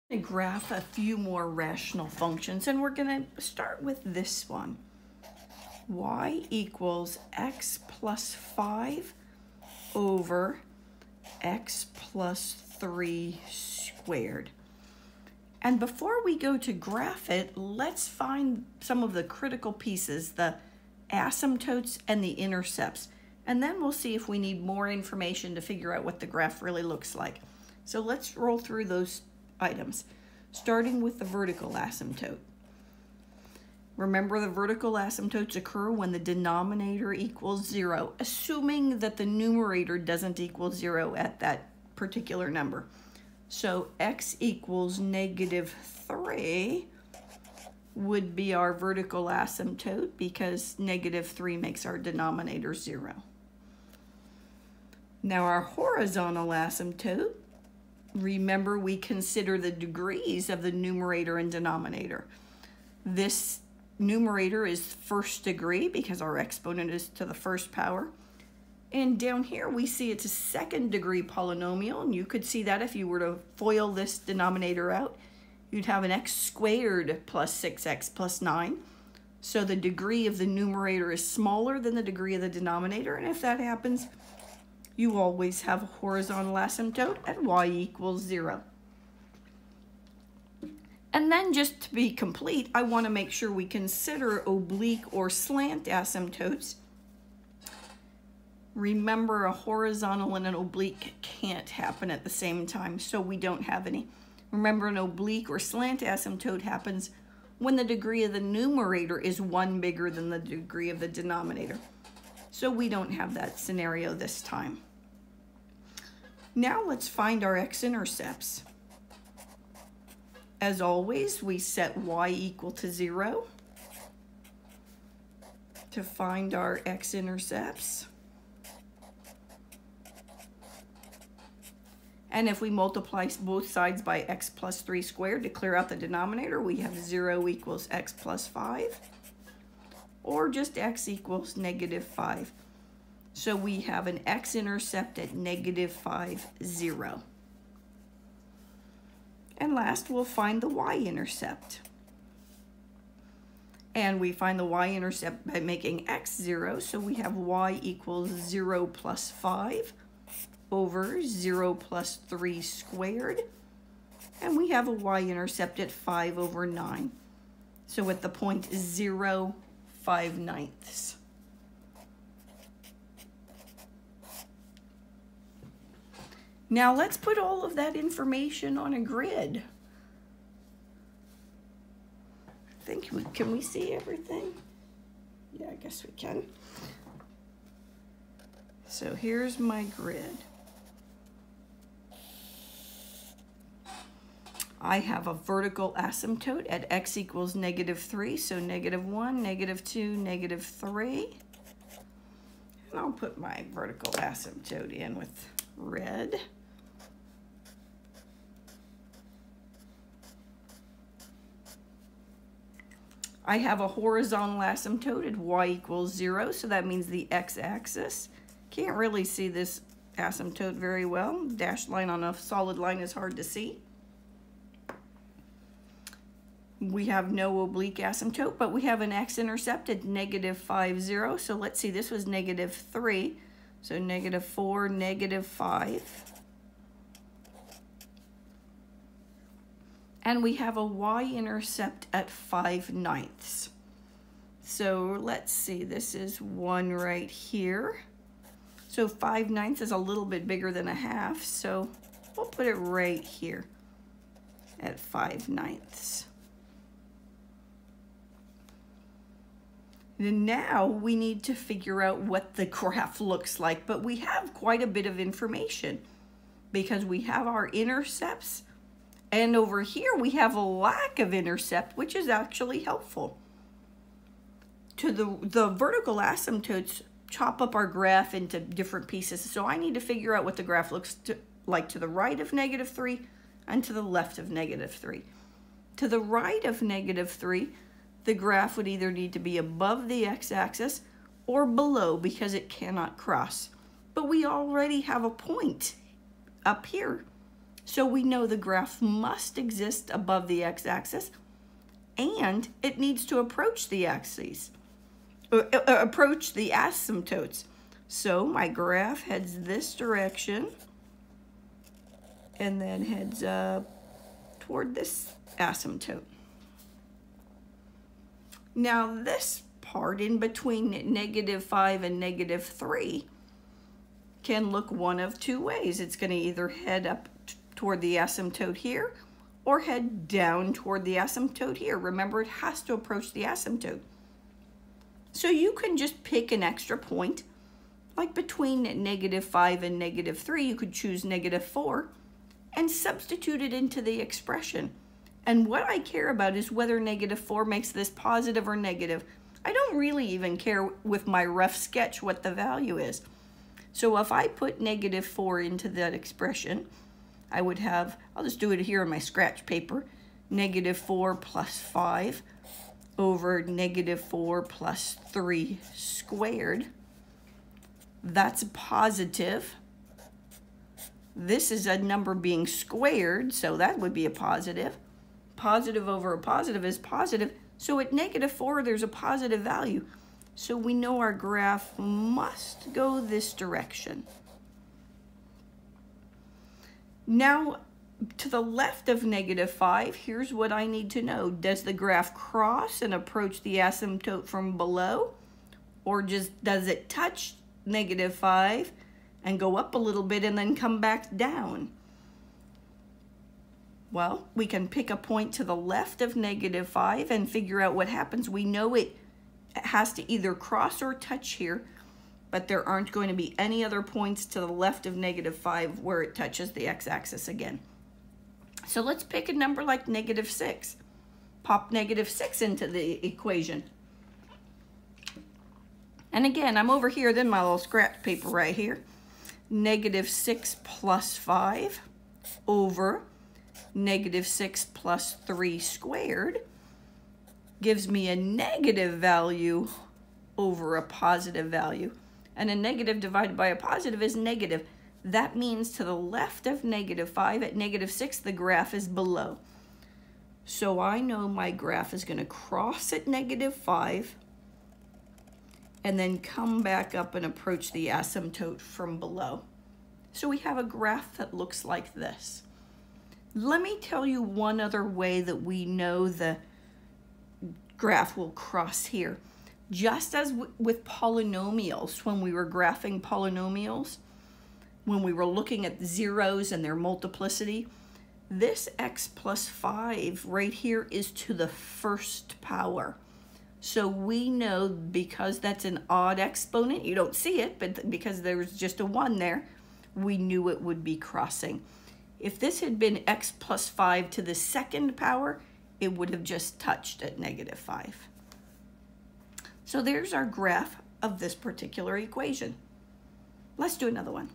To graph a few more rational functions, and we're going to start with this one. Y equals x plus 5 over x plus 3 squared. And before we go to graph it, let's find some of the critical pieces, the asymptotes and the intercepts. And then we'll see if we need more information to figure out what the graph really looks like. So let's roll through those items, starting with the vertical asymptote. Remember, the vertical asymptotes occur when the denominator equals 0, assuming that the numerator doesn't equal 0 at that particular number. So x equals -3 would be our vertical asymptote because -3 makes our denominator 0. Now our horizontal asymptote, remember we consider the degrees of the numerator and denominator. This numerator is first degree because our exponent is to the first power. And down here we see it's a second degree polynomial, and you could see that if you were to FOIL this denominator out, you'd have an x squared plus 6x plus 9. So the degree of the numerator is smaller than the degree of the denominator, and if that happens, you always have a horizontal asymptote at y equals 0. And then just to be complete, I want to make sure we consider oblique or slant asymptotes. Remember, a horizontal and an oblique can't happen at the same time, so we don't have any. Remember, an oblique or slant asymptote happens when the degree of the numerator is 1 bigger than the degree of the denominator. So we don't have that scenario this time. Now let's find our x-intercepts. As always, we set y equal to 0 to find our x-intercepts. And if we multiply both sides by x plus 3 squared to clear out the denominator, we have 0 equals x plus 5, or just x equals -5. So we have an x-intercept at -5, 0. And last, we'll find the y-intercept. And we find the y-intercept by making x 0, so we have y equals 0 plus 5 over 0 plus 3 squared. And we have a y-intercept at 5 over 9. So at the point 0, 5/9. Now let's put all of that information on a grid. Can we see everything? Yeah, I guess we can. So here's my grid. I have a vertical asymptote at x equals -3, so -1, -2, -3. And I'll put my vertical asymptote in with red. I have a horizontal asymptote at y equals 0, so that means the x-axis. Can't really see this asymptote very well. Dashed line on a solid line is hard to see. We have no oblique asymptote, but we have an x-intercept at -5, 0. So let's see, this was -3, so -4, -5. And we have a y-intercept at 5/9. So let's see, this is 1 right here. So 5/9 is a little bit bigger than a half, so we'll put it right here at 5/9. And now we need to figure out what the graph looks like, but we have quite a bit of information because we have our intercepts. And over here, we have a lack of intercept, which is actually helpful. To the vertical asymptotes chop up our graph into different pieces. So I need to figure out what the graph looks like to the right of -3 and to the left of -3. To the right of -3, the graph would either need to be above the x-axis or below because it cannot cross. But we already have a point up here. So we know the graph must exist above the x-axis, and it needs to approach the axes, approach the asymptotes. So my graph heads this direction and then heads toward this asymptote. Now this part in between -5 and -3 can look one of two ways. It's going to either head up toward the asymptote here or head down toward the asymptote here. Remember, it has to approach the asymptote. So you can just pick an extra point, like between -5 and -3, you could choose -4 and substitute it into the expression. And what I care about is whether -4 makes this positive or negative. I don't really even care with my rough sketch what the value is. So if I put -4 into that expression, I would have, I'll just do it here on my scratch paper, -4 plus 5 over -4 plus 3 squared. That's positive. This is a number being squared, so that would be a positive. Positive over a positive is positive. So at -4, there's a positive value. So we know our graph must go this direction. Now, to the left of -5, here's what I need to know. Does the graph cross and approach the asymptote from below? Or just does it touch -5 and go up a little bit and then come back down? Well, we can pick a point to the left of -5 and figure out what happens. We know it has to either cross or touch here, but there aren't going to be any other points to the left of -5 where it touches the x-axis again. So let's pick a number like -6. Pop -6 into the equation. And again, I'm over here, then my little scratch paper right here. -6 plus 5 over -6 plus 3 squared gives me a negative value over a positive value. And a negative divided by a positive is negative. That means to the left of -5 at -6, the graph is below. So I know my graph is going to cross at -5 and then come back up and approach the asymptote from below. So we have a graph that looks like this. Let me tell you one other way that we know the graph will cross here. Just as with polynomials, when we were graphing polynomials, when we were looking at zeros and their multiplicity, this x plus 5 right here is to the first power. So we know because that's an odd exponent, you don't see it, but because there's just a 1 there, we knew it would be crossing. If this had been x plus 5 to the second power, it would have just touched at -5. So there's our graph of this particular equation. Let's do another one.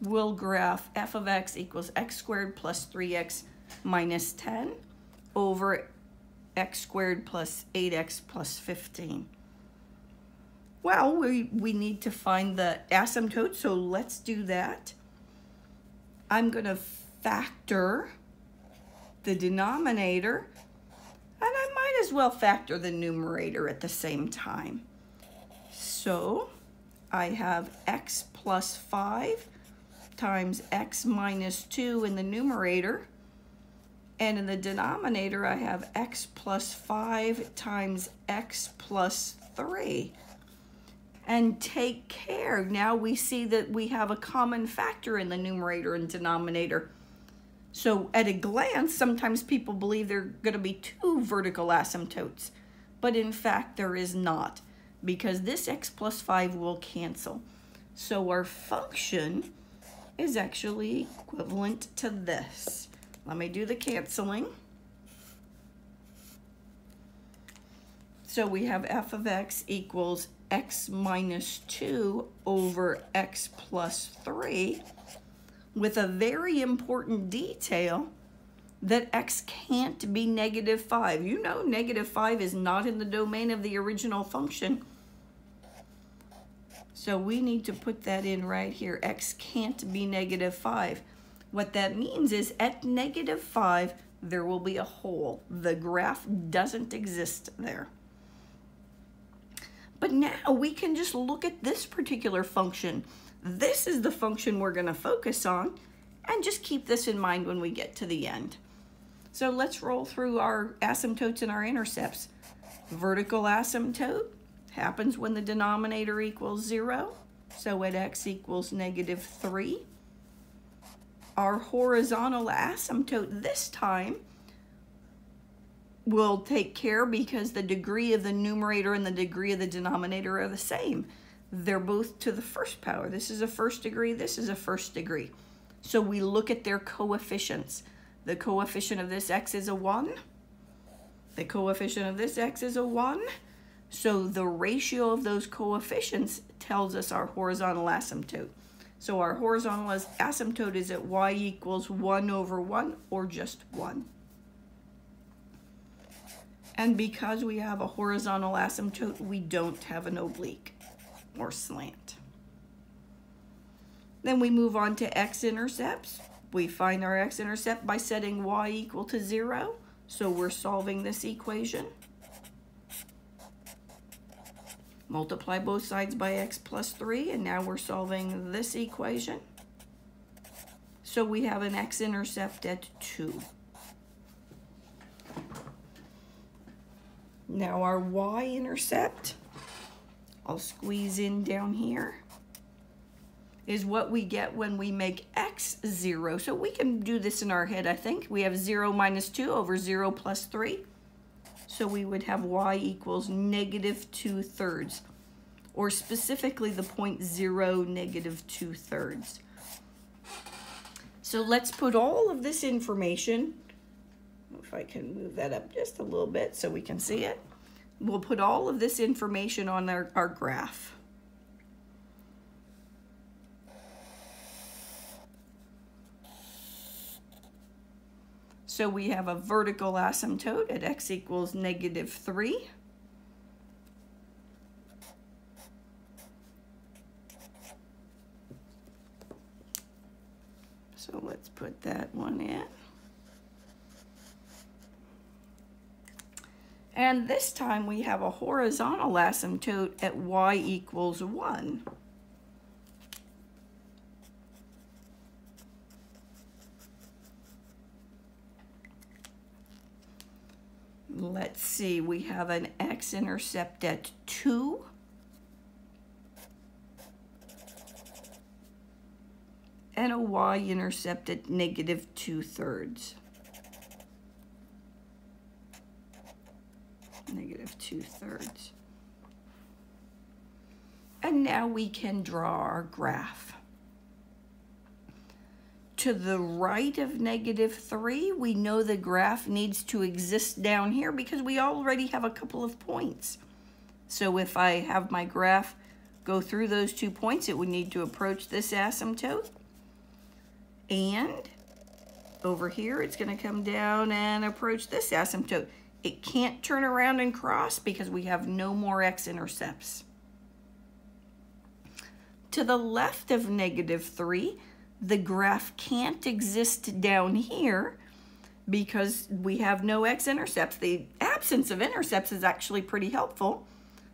We'll graph f of x equals x squared plus 3x minus 10 over x squared plus 8x plus 15. Well, we need to find the asymptote, so let's do that. I'm going to factor the denominator, and I might as well factor the numerator at the same time. So I have x plus 5 times x minus 2 in the numerator, and in the denominator I have x plus 5 times x plus 3. And take care, now we see that we have a common factor in the numerator and denominator. So at a glance, sometimes people believe there are going to be 2 vertical asymptotes, but in fact there is not, because this x plus 5 will cancel. So our function is actually equivalent to this. Let me do the canceling. So we have f of x equals x minus 2 over x plus 3, with a very important detail that x can't be -5. You know -5 is not in the domain of the original function. So we need to put that in right here. X can't be -5. What that means is at -5, there will be a hole. The graph doesn't exist there. But now we can just look at this particular function. This is the function we're going to focus on, and just keep this in mind when we get to the end. So let's roll through our asymptotes and our intercepts. Vertical asymptote happens when the denominator equals 0, so at x equals -3. Our horizontal asymptote this time will take care because the degree of the numerator and the degree of the denominator are the same. They're both to the first power. This is a first degree, this is a first degree. So we look at their coefficients. The coefficient of this x is a 1. The coefficient of this x is a 1. So the ratio of those coefficients tells us our horizontal asymptote. So our horizontal asymptote is at y equals 1/1 or just 1. And because we have a horizontal asymptote, we don't have an oblique or slant. Then we move on to x-intercepts. We find our x-intercept by setting y equal to 0. So we're solving this equation. Multiply both sides by x plus 3, and now we're solving this equation. So we have an x-intercept at 2. Now our y-intercept, I'll squeeze in down here, is what we get when we make x 0. So we can do this in our head, I think. We have 0 minus 2 over 0 plus 3. So we would have y equals -2/3, or specifically the point 0, -2/3. So let's put all of this information, if I can move that up just a little bit so we can see it. We'll put all of this information on our graph. So we have a vertical asymptote at x equals -3. So let's put that one in. And this time we have a horizontal asymptote at y equals 1. Let's see, we have an x-intercept at 2. And a y-intercept at -2/3. -2/3. And now we can draw our graph. To the right of -3, we know the graph needs to exist down here because we already have a couple of points. So if I have my graph go through those 2 points, it would need to approach this asymptote. And over here, it's going to come down and approach this asymptote. It can't turn around and cross because we have no more x-intercepts. To the left of -3, the graph can't exist down here because we have no x-intercepts. The absence of intercepts is actually pretty helpful.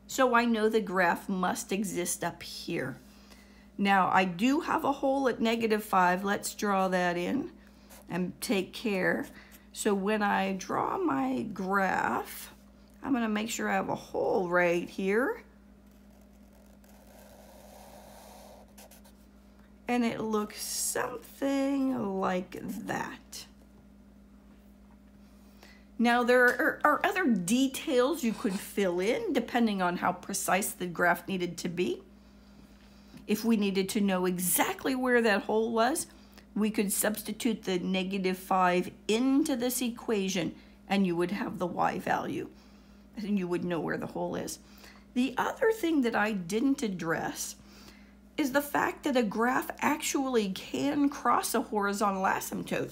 So I know the graph must exist up here. Now I do have a hole at -5. Let's draw that in and take care. So when I draw my graph, I'm going to make sure I have a hole right here. And it looks something like that. Now there are other details you could fill in depending on how precise the graph needed to be. If we needed to know exactly where that hole was, we could substitute the -5 into this equation and you would have the y value and you would know where the hole is. The other thing that I didn't address is the fact that a graph actually can cross a horizontal asymptote,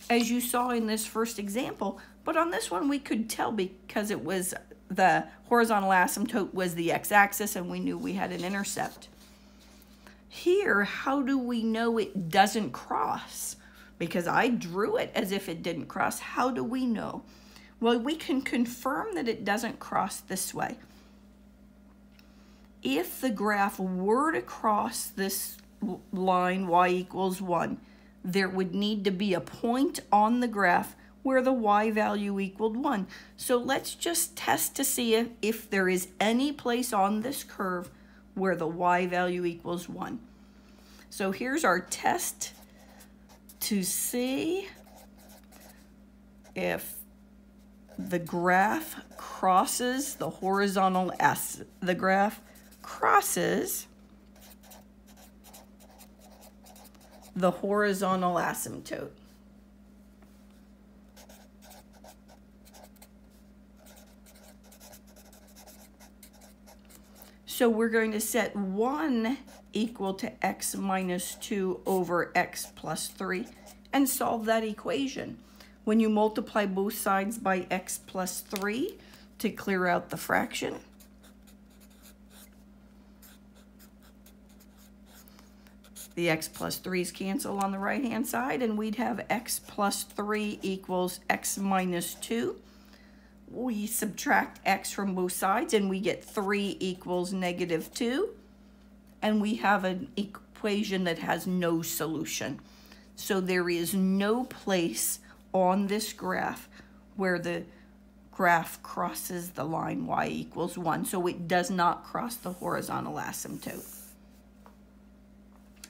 as you saw in this first example, but on this one we could tell because it was the horizontal asymptote was the x-axis and we knew we had an intercept. Here, how do we know it doesn't cross? Because I drew it as if it didn't cross. How do we know? Well, we can confirm that it doesn't cross this way. If the graph were to cross this line y equals 1, there would need to be a point on the graph where the y value equaled 1. So let's just test to see if there is any place on this curve where the y value equals 1. So here's our test to see if the graph crosses the horizontal the graph crosses the horizontal asymptote. So we're going to set 1 equal to x minus 2 over x plus 3 and solve that equation. When you multiply both sides by x plus 3 to clear out the fraction, the x plus 3's cancel on the right-hand side, and we'd have x plus 3 equals x minus 2. We subtract x from both sides, and we get 3 equals negative 2. And we have an equation that has no solution. So there is no place on this graph where the graph crosses the line y equals 1. So it does not cross the horizontal asymptote.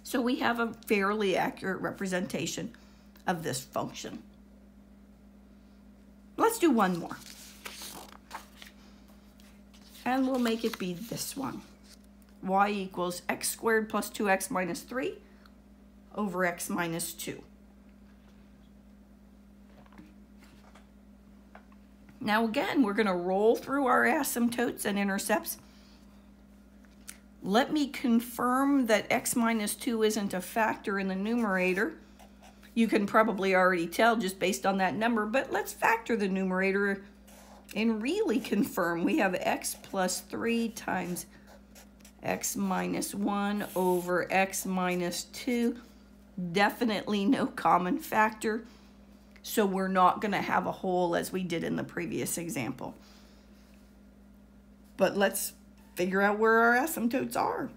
So we have a fairly accurate representation of this function. Let's do one more. And we'll make it be this one. Y equals x squared plus 2x minus 3 over x minus 2. Now again, we're going to roll through our asymptotes and intercepts. Let me confirm that x minus 2 isn't a factor in the numerator. You can probably already tell just based on that number, but let's factor the numerator and really confirm. We have x plus 3 times x minus 1 over x minus 2. Definitely no common factor, so we're not going to have a whole as we did in the previous example. But let's figure out where our asymptotes are.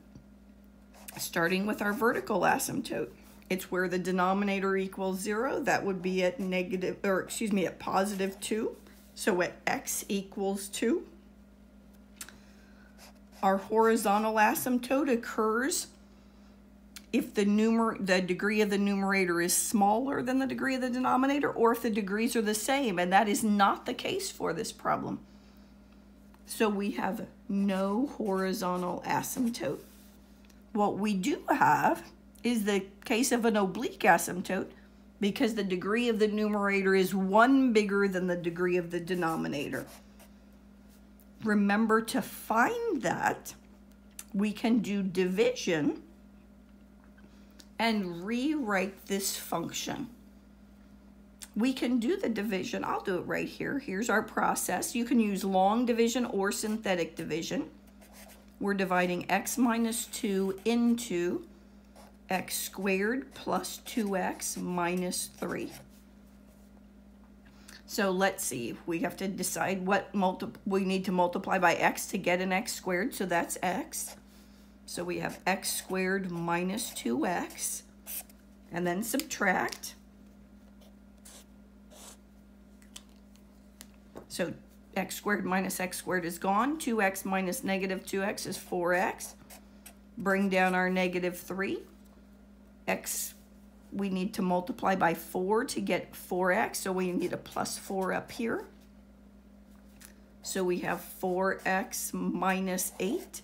Starting with our vertical asymptote. It's where the denominator equals 0. That would be at at positive 2. So at x equals 2. Our horizontal asymptote occurs if the degree of the numerator is smaller than the degree of the denominator, or if the degrees are the same, and that is not the case for this problem. So we have no horizontal asymptote. What we do have is the case of an oblique asymptote, because the degree of the numerator is 1 bigger than the degree of the denominator. Remember, to find that, we can do division and rewrite this function. We can do the division. I'll do it right here. Here's our process. You can use long division or synthetic division. We're dividing x minus 2 into x squared plus 2x minus 3. So let's see. We have to decide what we need to multiply by x to get an x squared. So that's x. So we have x squared minus 2x. And then subtract. So x squared minus x squared is gone. 2x minus negative 2x is 4x. Bring down our negative 3. X, we need to multiply by 4 to get 4x, so we need a plus 4 up here. So we have 4x minus 8.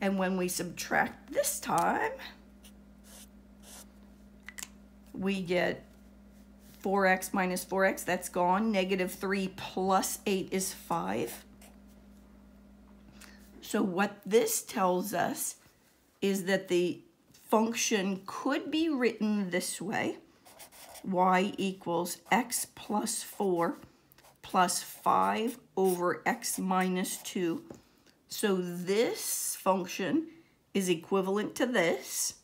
And when we subtract this time, we get 4x minus 4x, that's gone. Negative 3 plus 8 is 5. So what this tells us is that the function could be written this way. Y equals x plus 4 plus 5 over x minus 2. So this function is equivalent to this.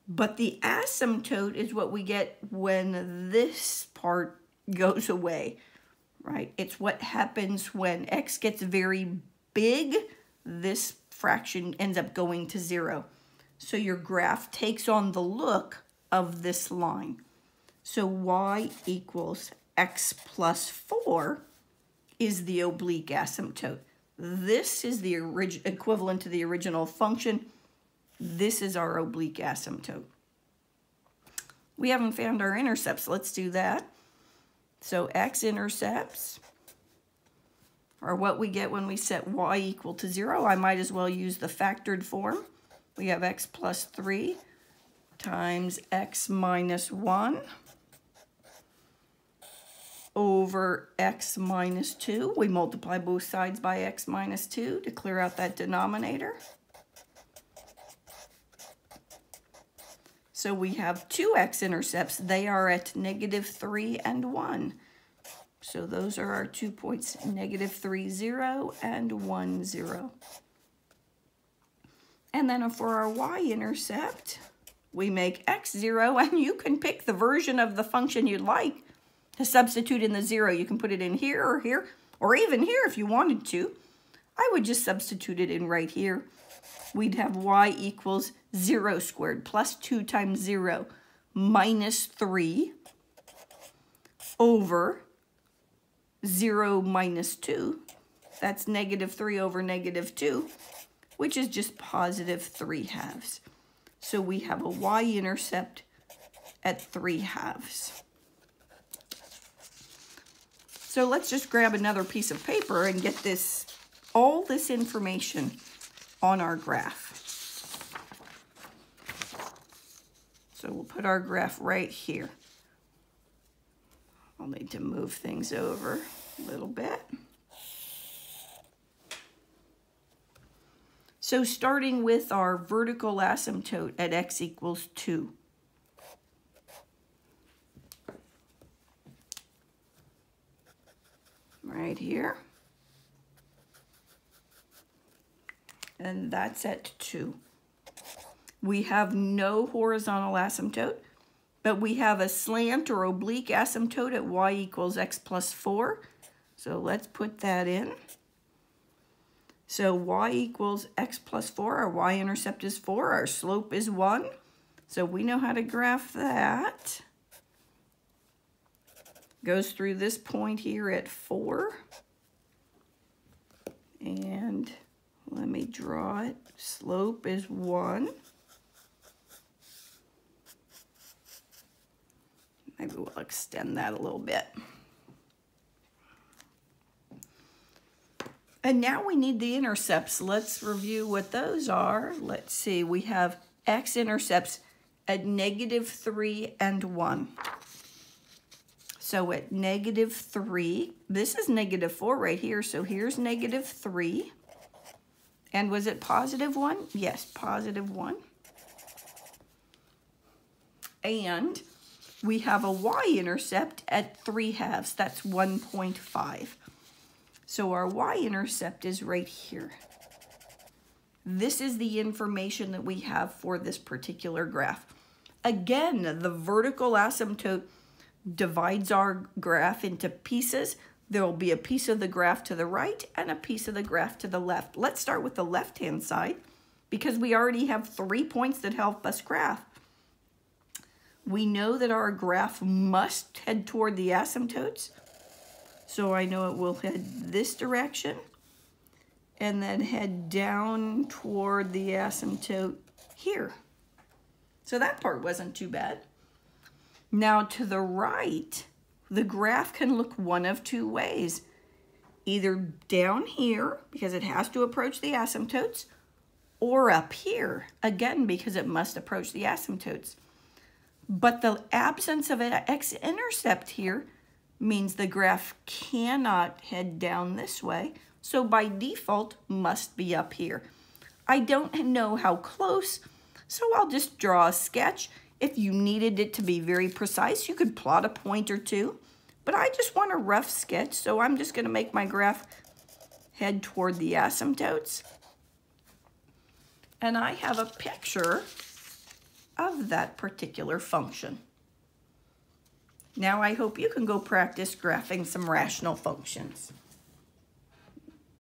But the asymptote is what we get when this part goes away, right? It's what happens when x gets very big, this fraction ends up going to 0. So your graph takes on the look of this line. So y equals x plus 4 is the oblique asymptote. This is the equivalent to the original function. This is our oblique asymptote. We haven't found our intercepts. Let's do that. So x-intercepts are what we get when we set y equal to 0. I might as well use the factored form. We have x plus 3 times x minus 1 over x minus 2. We multiply both sides by x minus 2 to clear out that denominator. So we have two x-intercepts. They are at -3 and 1. So those are our 2 points, -3, 0, and 1, 0. And then for our y-intercept, we make x 0, and you can pick the version of the function you'd like to substitute in the 0. You can put it in here, or even here if you wanted to. I would just substitute it in right here. We'd have y equals 0 squared plus 2 times 0 minus 3 over 0 minus 2. That's -3 over -2, which is just +3/2. So we have a y-intercept at 3/2. So let's just grab another piece of paper and get all this information on our graph. So we'll put our graph right here. I'll need to move things over a little bit. So starting with our vertical asymptote at x equals 2. Right here. And that's at 2. We have no horizontal asymptote, but we have a slant or oblique asymptote at y equals x plus 4. So let's put that in. So y equals x plus 4, our y-intercept is 4, our slope is 1. So we know how to graph that. Goes through this point here at 4. And let me draw it. Slope is 1. Maybe we'll extend that a little bit. And now we need the intercepts. Let's review what those are. Let's see, we have x-intercepts at -3 and 1. So at -3, this is -4 right here, so here's -3. And was it +1? Yes, +1. And we have a y-intercept at 3/2. That's 1.5. So our y-intercept is right here. This is the information that we have for this particular graph. Again, the vertical asymptote divides our graph into pieces. There will be a piece of the graph to the right and a piece of the graph to the left. Let's start with the left-hand side because we already have 3 points that help us graph. We know that our graph must head toward the asymptotes. So I know it will head this direction and then head down toward the asymptote here. So that part wasn't too bad. Now to the right, the graph can look one of two ways. Either down here, because it has to approach the asymptotes, or up here, again, because it must approach the asymptotes. But the absence of an x-intercept here means the graph cannot head down this way, so by default must be up here. I don't know how close, so I'll just draw a sketch. If you needed it to be very precise, you could plot a point or two, but I just want a rough sketch, so I'm just going to make my graph head toward the asymptotes. And I have a picture of that particular function. Now I hope you can go practice graphing some rational functions.